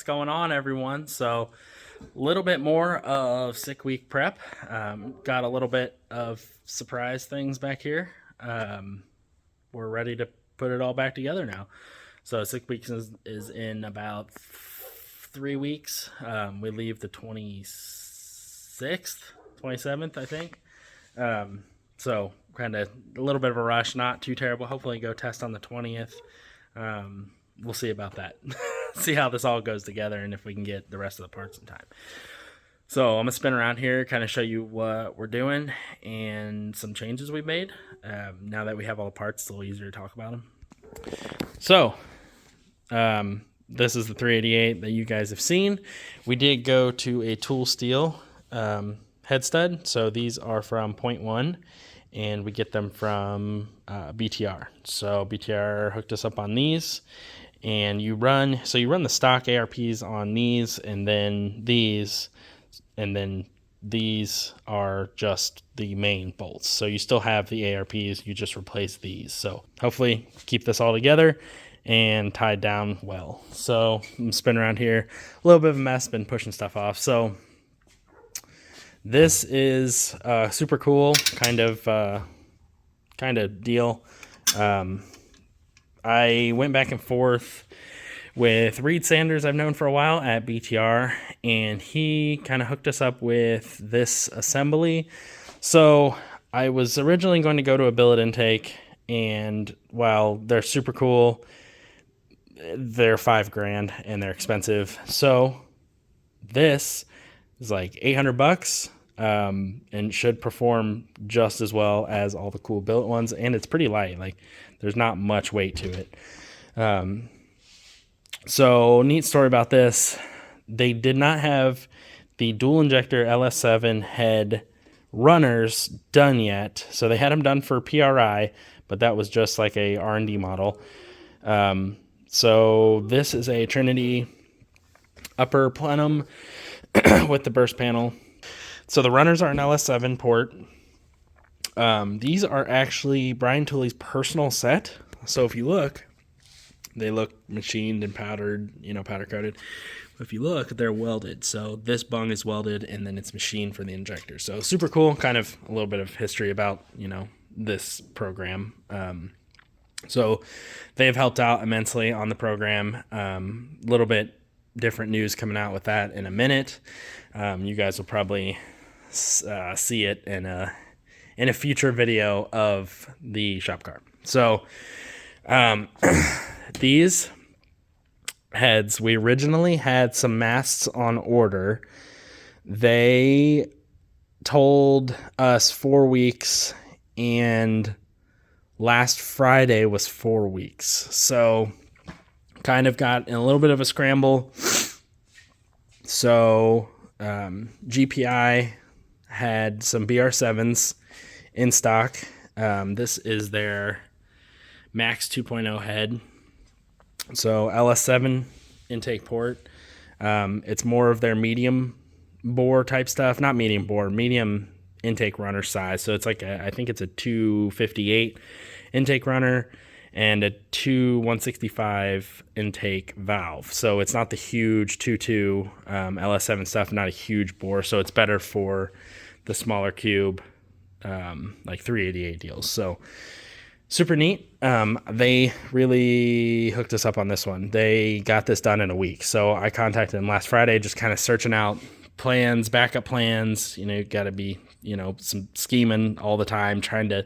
going on, everyone? So, a little bit more of sick week prep. Got a little bit of surprise things back here. We're ready to put it all back together now. So, sick week is in about 3 weeks. We leave the 26th, 27th, I think. So, kind of a little bit of a rush, not too terrible. Hopefully, go test on the 20th. We'll see about that. See how this all goes together and if we can get the rest of the parts in time. So I'm going to spin around here, kind of show you what we're doing and some changes we've made. Now that we have all the parts, it's a little easier to talk about them. So this is the 388 that you guys have seen. We did go to a tool steel head stud. So these are from Point One, and we get them from BTR. So BTR hooked us up on these, and you run the stock ARPs on these, and then these are just the main bolts. So you still have the ARPs, you just replace these. So hopefully keep this all together and tied down well. So I'm spinning around here, a little bit of a mess, been pushing stuff off. So this is super cool kind of deal. I went back and forth with Reed Sanders, I've known for a while at BTR, and he kind of hooked us up with this assembly. So I was originally going to go to a billet intake, and while they're super cool, they're $5,000 and they're expensive. So this is like $800, and should perform just as well as all the cool billet ones. And it's pretty light. Like, there's not much weight to it. So neat story about this. They did not have the dual injector LS7 head runners done yet. So they had them done for PRI, but that was just like a R&D model. So this is a Trinity upper plenum with the burst panel. So the runners are an LS7 port. These are actually Brian Tooley's personal set. So if you look, they look machined and powdered, powder coated. But if you look, they're welded. So this bung is welded, and then it's machined for the injector. So super cool. Kind of a little bit of history about, this program. So they've helped out immensely on the program. A little bit different news coming out with that in a minute. You guys will probably see it in a future video of the shop car. So these heads, we originally had some masts on order. They told us 4 weeks, and last Friday was 4 weeks. So kind of got in a little bit of a scramble. So GPI had some BR7s in stock. This is their Max 2.0 head. So LS7 intake port. It's more of their medium bore type stuff. Not medium bore, medium intake runner size. So it's like I think it's a 258 intake runner and a 165 intake valve. So it's not the huge 2.2 LS7 stuff, not a huge bore. So it's better for the smaller cube, like 388 deals. So super neat. They really hooked us up on this one. They got this done in a week. So I contacted them last Friday, just kind of searching out plans, backup plans. You got to be, some scheming all the time, trying to,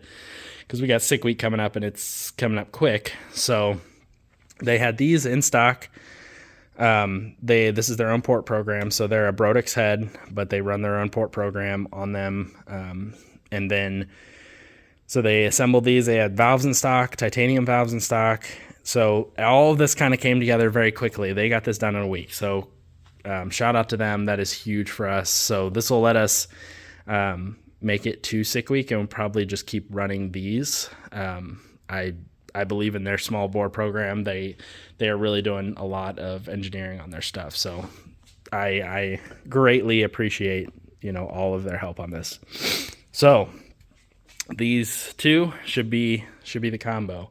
because we got sick week coming up and it's coming up quick. So they had these in stock. This is their own port program. So they're a Brodix head, but they run their own port program on them. And then, so they assembled these. They had valves in stock, titanium valves in stock. So all of this kind of came together very quickly. They got this done in a week. So shout out to them. That is huge for us. So this will let us make it to sick week, and we'll probably just keep running these. I believe in their small bore program. They are really doing a lot of engineering on their stuff. So I greatly appreciate all of their help on this. So these two should be the combo.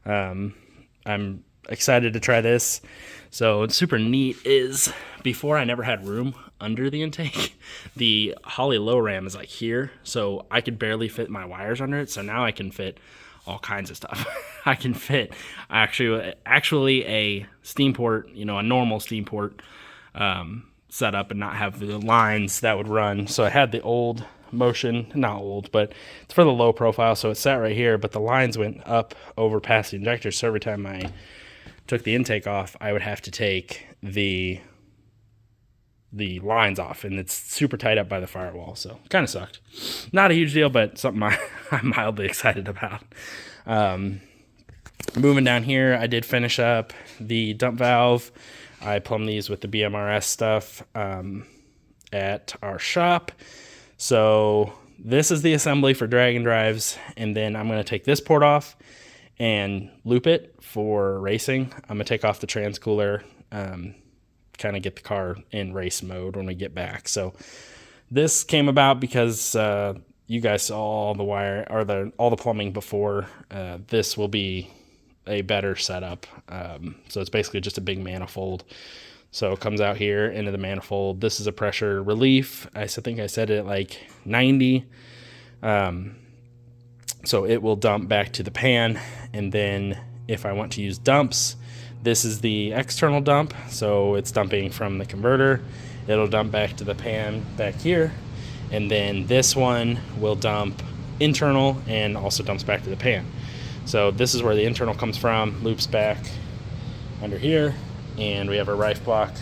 I'm excited to try this. So what's super neat is before I never had room under the intake. The Holley low ram is like here, so I could barely fit my wires under it. So now I can fit all kinds of stuff. I can fit actually a steam port, a normal steam port set up and not have the lines that would run. So I had the old Motion, not old, but it's for the low profile, so it sat right here, but the lines went up over past the injector, so every time I took the intake off, I would have to take the lines off, and it's super tight up by the firewall, so kind of sucked. Not a huge deal, but something I'm mildly excited about. Moving down here, I did finish up the dump valve. I plumbed these with the BMRS stuff at our shop. So this is the assembly for drag and drives, and then I'm going to take this port off and loop it for racing. I'm going to take off the transcooler, kind of get the car in race mode when we get back. So this came about because you guys saw all the wire or all the plumbing before. This will be a better setup. So it's basically just a big manifold. So it comes out here into the manifold. This is a pressure relief. I think I set it at like 90. So it will dump back to the pan. And then if I want to use dumps, this is the external dump. So it's dumping from the converter. It'll dump back to the pan back here. And then this one will dump internal and also dumps back to the pan. So this is where the internal comes from, loops back under here. And we have a rife block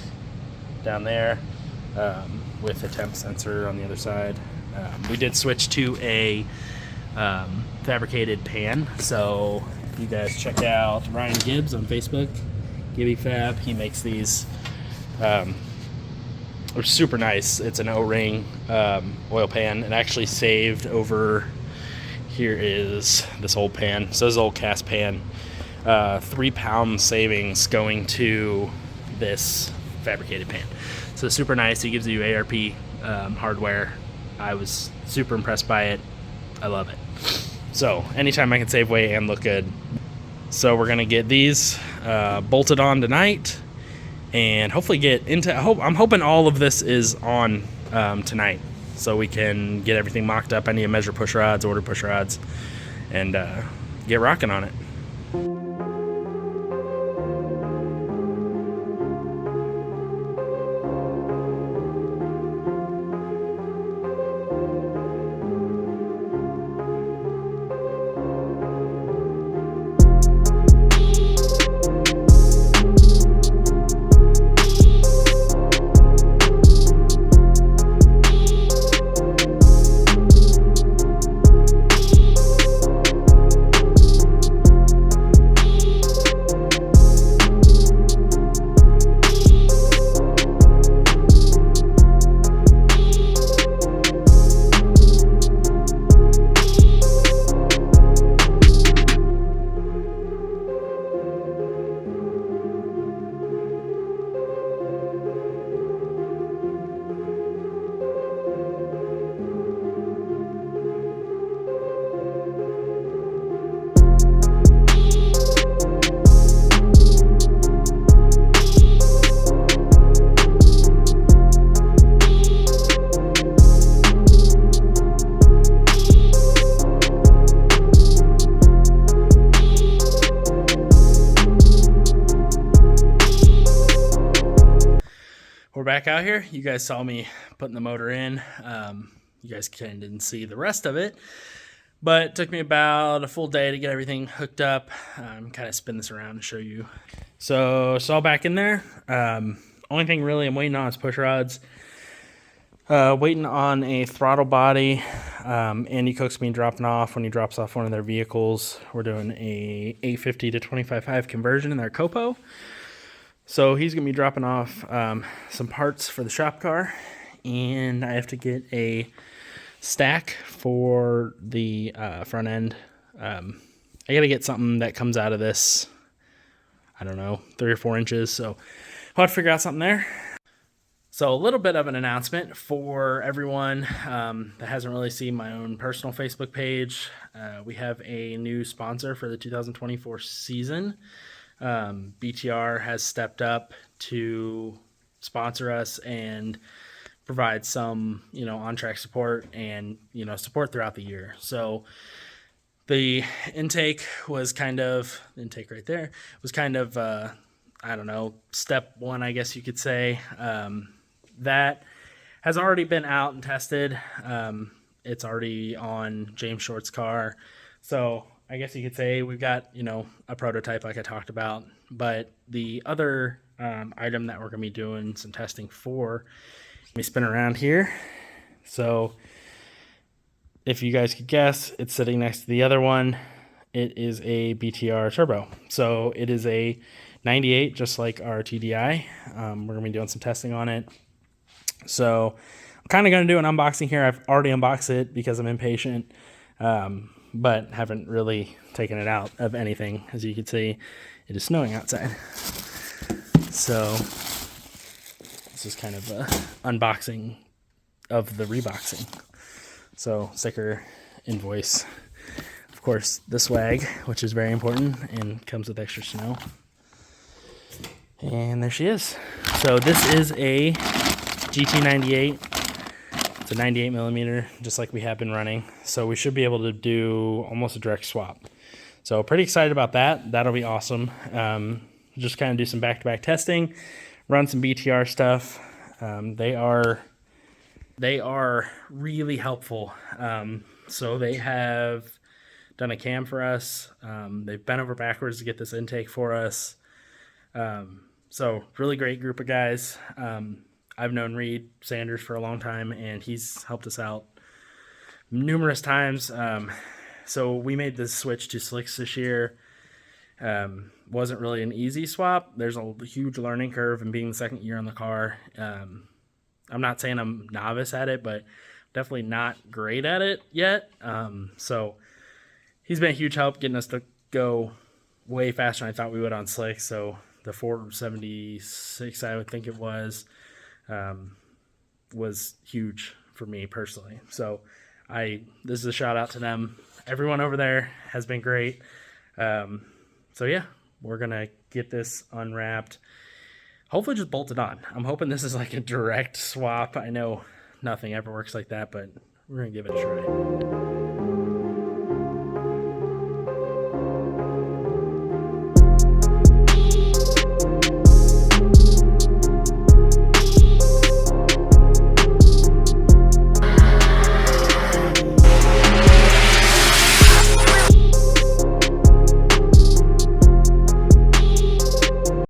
down there with a temp sensor on the other side. We did switch to a fabricated pan. So if you guys check out Ryan Gibbs on Facebook, Gibby Fab, he makes these. They're super nice. It's an O-ring oil pan. It actually saved over, here is this old pan. So this is an old cast pan. 3 pound savings going to this fabricated pan. So super nice. It gives you ARP hardware. I was super impressed by it. I love it. So anytime I can save weight and look good. So we're gonna get these bolted on tonight and hopefully get into. I'm hoping all of this is on tonight, so we can get everything mocked up. I need to measure push rods, order push rods, and get rocking on it. We're back out here. You guys saw me putting the motor in. You guys kind of didn't see the rest of it, but it took me about a full day to get everything hooked up. Kind of spin this around to show you. So it's all back in there. Only thing really I'm waiting on is push rods. Waiting on a throttle body. Andy Cook's been dropping off when he drops off one of their vehicles. We're doing a 850 to 25.5 conversion in their Copo. So he's going to be dropping off some parts for the shop car, and I have to get a stack for the front end. I got to get something that comes out of this, I don't know, 3 or 4 inches. So I'll have to figure out something there. So a little bit of an announcement for everyone that hasn't really seen my own personal Facebook page. We have a new sponsor for the 2024 season. BTR has stepped up to sponsor us and provide some, on-track support and, support throughout the year. So the intake right there was kind of, step one, I guess you could say. That has already been out and tested. It's already on James Short's car. So I guess you could say we've got, a prototype like I talked about. But the other item that we're going to be doing some testing for, let me spin around here. So if you guys could guess, it's sitting next to the other one. It is a BTR turbo. So it is a 98, just like our TDI. We're going to be doing some testing on it. So I'm kind of going to do an unboxing here. I've already unboxed it because I'm impatient, but haven't really taken it out of anything. As you can see, it is snowing outside. So this is kind of an unboxing of the reboxing. So sticker, invoice, of course, the swag, which is very important and comes with extra snow. And there she is. So this is a GT98. It's a 98 millimeter, just like we have been running. So we should be able to do almost a direct swap. So pretty excited about that. That'll be awesome. Just kind of do some back-to-back testing, run some BTR stuff. They are really helpful. So they have done a cam for us. They've bent over backwards to get this intake for us. So really great group of guys. I've known Reed Sanders for a long time, and he's helped us out numerous times. So we made the switch to slicks this year. Wasn't really an easy swap. There's a huge learning curve in being the second year on the car. I'm not saying I'm novice at it, but definitely not great at it yet. So he's been a huge help getting us to go way faster than I thought we would on slicks. So the 476, I would think it was huge for me personally. So this is a shout out to them. Everyone over there has been great. So yeah, we're going to get this unwrapped. Hopefully just bolted on. I'm hoping this is like a direct swap. I know nothing ever works like that, but we're going to give it a try.